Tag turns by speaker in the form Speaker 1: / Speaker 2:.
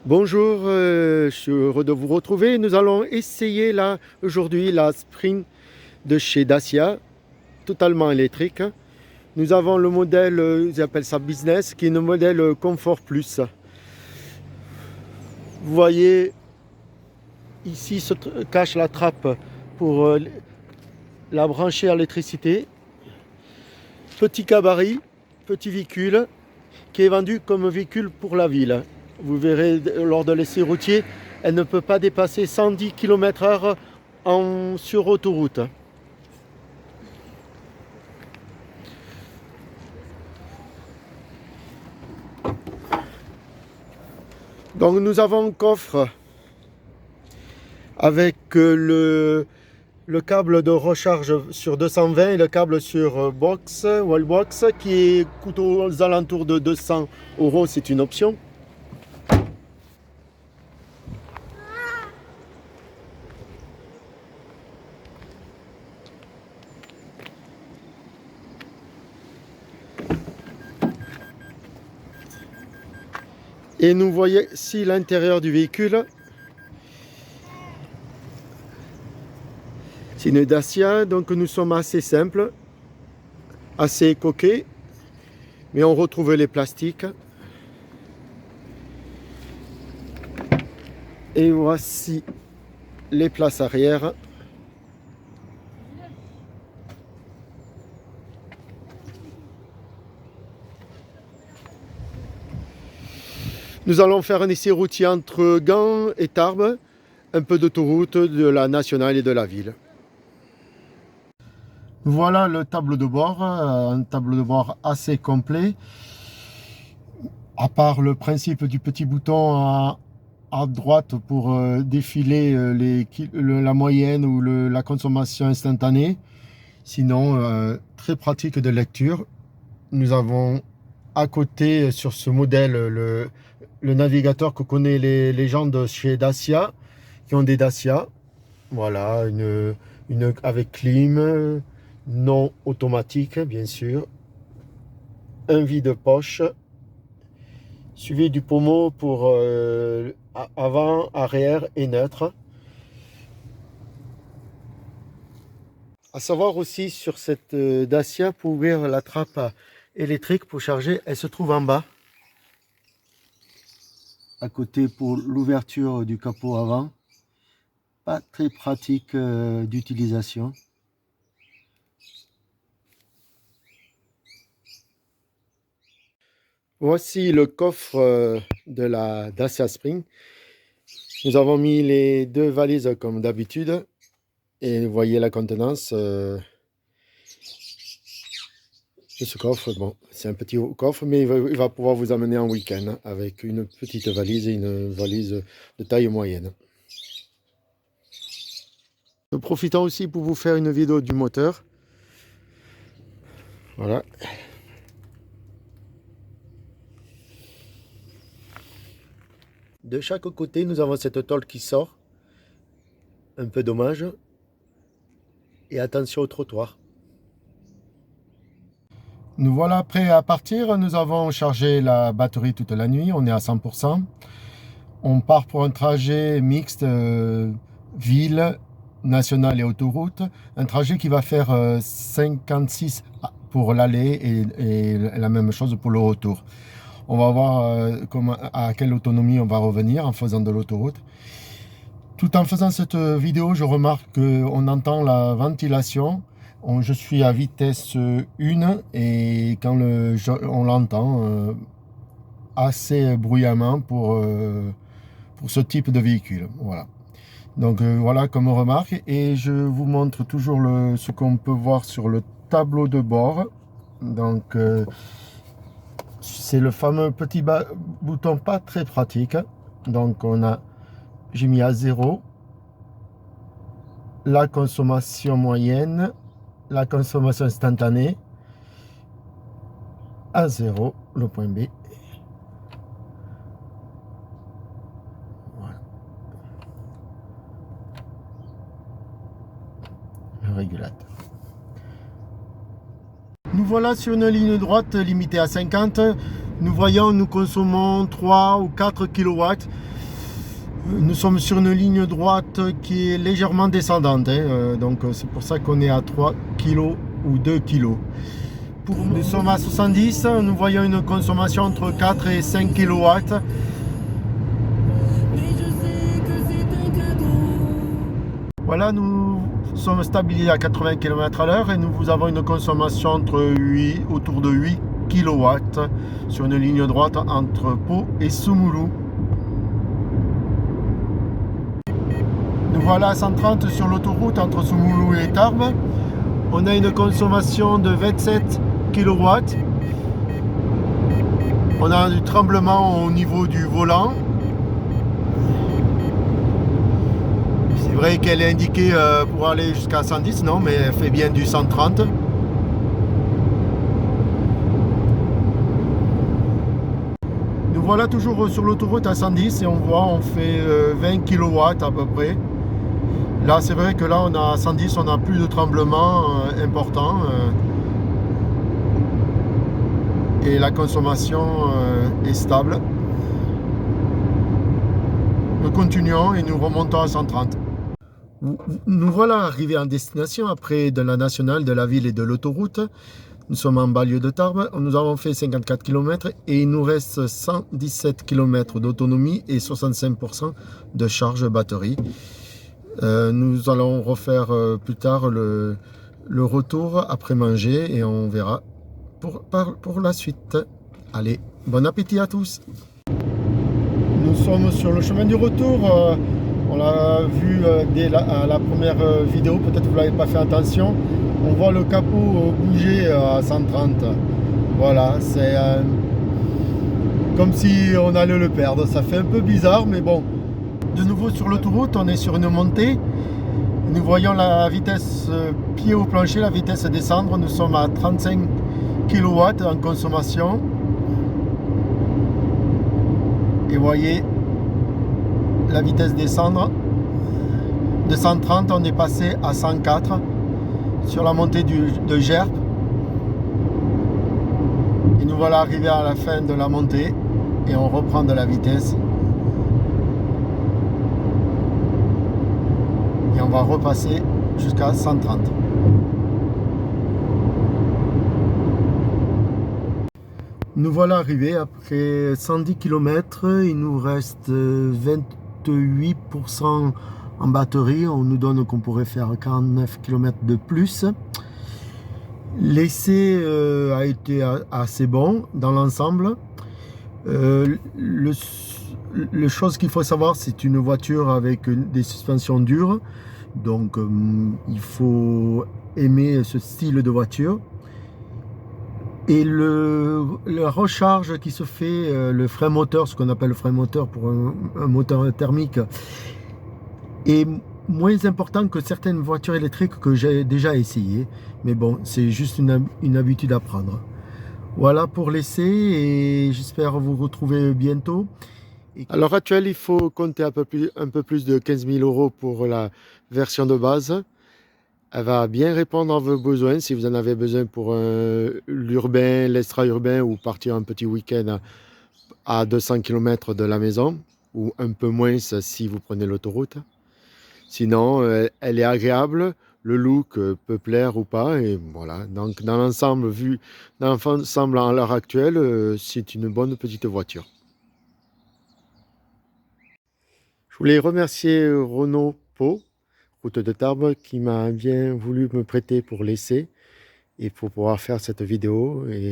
Speaker 1: Bonjour, je suis heureux de vous retrouver. Nous allons essayer là aujourd'hui la Spring de chez Dacia, totalement électrique. Nous avons le modèle, ils appellent ça Business, qui est le modèle Comfort Plus. Vous voyez, ici se cache la trappe pour la brancher à l'électricité. Petit gabarit, petit véhicule, qui est vendu comme véhicule pour la ville. Vous verrez lors de l'essai routier, elle ne peut pas dépasser 110 km/h sur autoroute. Donc nous avons un coffre avec le câble de recharge sur 220 et le câble sur Wallbox qui coûte aux alentours de 200 euros, c'est une option. Et nous voyons ici l'intérieur du véhicule. C'est une Dacia, donc nous sommes assez simples, assez coquets, mais on retrouve les plastiques. Et voici les places arrière. Nous allons faire un essai routier entre Gand et Tarbes, un peu d'autoroute, de la nationale et de la ville. Voilà le tableau de bord, un tableau de bord assez complet. À part le principe du petit bouton à droite pour défiler la moyenne ou la consommation instantanée. Sinon, très pratique de lecture. Nous avons à côté sur ce modèle le navigateur que connaissent les gens de chez Dacia, qui ont des Dacia. Voilà, une avec clim, non automatique bien sûr. Un vide-poche, suivi du pommeau pour avant, arrière et neutre. À savoir aussi sur cette Dacia, pour ouvrir la trappe électrique pour charger, elle se trouve en bas. À côté pour l'ouverture du capot avant. Pas très pratique d'utilisation. Voici le coffre de la Dacia Spring. Nous avons mis les deux valises comme d'habitude. Et vous voyez la contenance de ce coffre. Bon, c'est un petit coffre, mais il va pouvoir vous amener en week-end avec une petite valise et une valise de taille moyenne. Nous profitons aussi pour vous faire une vidéo du moteur. Voilà. De chaque côté, nous avons cette tôle qui sort. Un peu dommage. Et attention au trottoir. Nous voilà prêts à partir. Nous avons chargé la batterie toute la nuit. On est à 100%. On part pour un trajet mixte ville, nationale et autoroute. Un trajet qui va faire 56 pour l'aller et la même chose pour le retour. On va voir à quelle autonomie on va revenir en faisant de l'autoroute. Tout en faisant cette vidéo, je remarque qu'on entend la ventilation. Je suis à vitesse 1 et quand on l'entend assez bruyamment pour ce type de véhicule. Voilà. Donc voilà comme remarque. Et je vous montre toujours ce qu'on peut voir sur le tableau de bord. Donc c'est le fameux petit bouton pas très pratique. Donc j'ai mis à 0 la consommation moyenne, la consommation instantanée, à 0 le point B. Voilà. Le régulateur. Nous voilà sur une ligne droite limitée à 50. Nous voyons, nous consommons 3 ou 4 kilowatts. Nous sommes sur une ligne droite qui est légèrement descendante, hein, donc c'est pour ça qu'on est à 3 kg ou 2 kg. Nous sommes à 70, nous voyons une consommation entre 4 et 5 kilowatts. Voilà, nous sommes stabilisés à 80 km/h et nous avons une consommation autour de 8 kilowatts sur une ligne droite entre Pau et Soumulu. Nous voilà à 130 sur l'autoroute entre Soumulu et Tarbes. On a une consommation de 27 kilowatts. On a du tremblement au niveau du volant. C'est vrai qu'elle est indiquée pour aller jusqu'à 110, non, mais elle fait bien du 130. Nous voilà toujours sur l'autoroute à 110 et on voit, on fait 20 kilowatts à peu près. Là, c'est vrai que là, on a 110, on n'a plus de tremblement important. Et la consommation est stable. Nous continuons et nous remontons à 130. Nous voilà arrivés en destination après de la nationale, de la ville et de l'autoroute. Nous sommes en banlieue de Tarbes. Nous avons fait 54 km et il nous reste 117 km d'autonomie et 65% de charge batterie. Nous allons refaire plus tard le retour après manger et on verra pour la suite. Allez, bon appétit à tous. Nous sommes sur le chemin du retour. On l'a vu dès la première vidéo, peut-être que vous n'avez pas fait attention. On voit le capot bouger à 130. Voilà, c'est comme si on allait le perdre. Ça fait un peu bizarre, mais bon. De nouveau sur l'autoroute, on est sur une montée. Nous voyons la vitesse pied au plancher, la vitesse descendre. Nous sommes à 35 kW en consommation. Et vous voyez la vitesse descendre. De 130, on est passé à 104 sur la montée de Gerpes. Et nous voilà arrivés à la fin de la montée et on reprend de la vitesse. Et on va repasser jusqu'à 130. Nous voilà arrivés après 110 km. Il nous reste 28% en batterie. On nous donne qu'on pourrait faire 49 km de plus. L'essai a été assez bon dans l'ensemble. Le chose qu'il faut savoir, c'est une voiture avec des suspensions dures. Donc il faut aimer ce style de voiture. Et la recharge qui se fait, le frein moteur, ce qu'on appelle le frein moteur pour un moteur thermique, est moins important que certaines voitures électriques que j'ai déjà essayé. Mais bon, c'est juste une habitude à prendre. Voilà pour l'essai et j'espère vous retrouver bientôt. À l'heure actuelle, il faut compter un peu plus de 15 000 € pour la version de base. Elle va bien répondre à vos besoins si vous en avez besoin pour l'urbain, l'extra-urbain ou partir un petit week-end à 200 km de la maison ou un peu moins si vous prenez l'autoroute. Sinon, elle est agréable, le look peut plaire ou pas et voilà. Donc dans l'ensemble, vu dans l'ensemble à l'heure actuelle, c'est une bonne petite voiture. Je voulais remercier Renault Pau, route de Tarbes, qui m'a bien voulu me prêter pour l'essai et pour pouvoir faire cette vidéo. Et